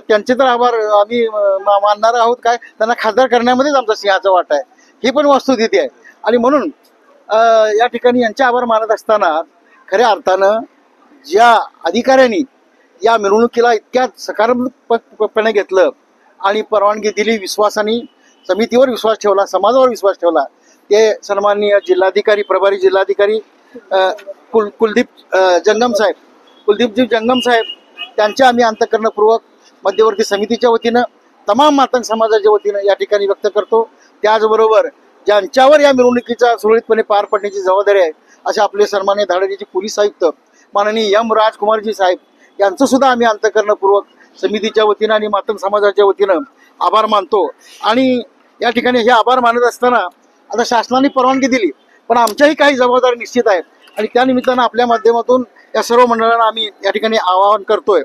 त्यांचे तर आभार आम्ही मानणार आहोत. काय त्यांना खासदार करण्यामध्येच आमचा सिंहाचा वाटा आहे, ही पण वस्तुस्थिती आहे. आणि म्हणून या ठिकाणी यांचे आभार मानत असताना खऱ्या अर्थानं ज्या अधिकाऱ्यांनी या मिरवणुकीला इतक्या सकारात्मकपणे घेतलं आणि परवानगी दिली, विश्वासाने समितीवर विश्वास ठेवला, समाजावर विश्वास ठेवला, ते सन्माननीय जिल्हाधिकारी, प्रभारी जिल्हाधिकारी कुलदीपजी जंगम साहेब त्यांचे आम्ही अंतःकरणपूर्वक मध्यवर्ती समितीच्या वतीनं तमाम मातंग समाजाच्या वतीनं या ठिकाणी व्यक्त करतो. त्याचबरोबर ज्यांच्यावर या मिरवणुकीचा सुरळीतपणे पार पडण्याची जबाबदारी आहे असे आपले सन्माननीय धाराडीचे पोलीस आयुक्त माननीय एम राजकुमारजी साहेब यांचं सुद्धा आम्ही अंतःकरणपूर्वक समितीच्या वतीनं आणि मातंग समाजाच्या वतीनं आभार मानतो. आणि या ठिकाणी हे आभार मानत असताना आता शासनाने परवानगी दिली, पण आमच्याही काही जबाबदारी निश्चित आहेत. आणि त्या निमित्तानं आपल्या माध्यमातून या सर्व मंडळांना आम्ही या ठिकाणी आवाहन करतोय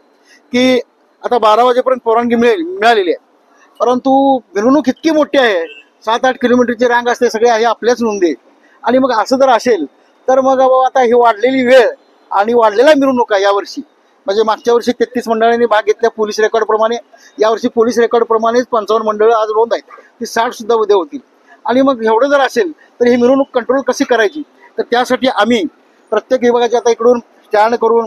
की आता 12 वाजेपर्यंत परवानगी मिळालेली आहे, परंतु मिरवणूक इतकी मोठी आहे, 7-8 किलोमीटरची रांग असते, सगळे आहे आपल्याच नोंदी. आणि मग असं जर असेल तर मग आता ही वाढलेली वेळ आणि वाढलेला मिरवणूक आहे यावर्षी, म्हणजे मागच्या वर्षी 33 मंडळांनी भाग घेतल्या पोलीस रेकॉर्डप्रमाणे, यावर्षी पोलीस रेकॉर्डप्रमाणेच 55 मंडळं आज नोंद आहेत, ती 60 सुद्धा उद्या होतील. आणि मग एवढं जर असेल तर ही मिरवणूक कंट्रोल कशी करायची, तर त्यासाठी आम्ही प्रत्येक विभागाच्या आता इकडून स्टँड करून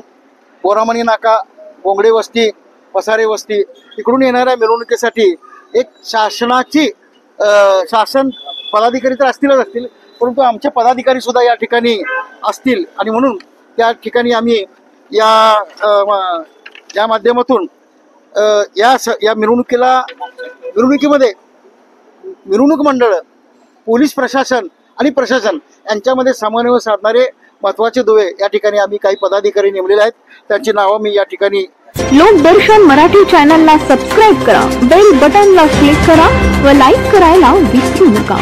बोरामणी नाका, बोंगडे वस्ती, पसारे वस्ती इकडून येणाऱ्या मिरवणुकीसाठी एक शासन पदाधिकारी तर असतील, परंतु आमचे पदाधिकारी सुद्धा या ठिकाणी असतील. आणि म्हणून त्या ठिकाणी आम्ही या माध्यमातून या मिरवणुकीमध्ये मिरवणूक मंडळ, पोलीस प्रशासन आणि प्रशासन यांच्यामध्ये समन्वय साधणारे महत्वाचे दुवे या ठिकाणी आम्ही काही पदाधिकारी नेमलेले आहेत, त्यांची नावं मी या ठिकाणी. लोकदर्शन मराठी चॅनलला सबस्क्राईब करा, बेल बटनला क्लिक करा व लाईक करायला विसरू नका.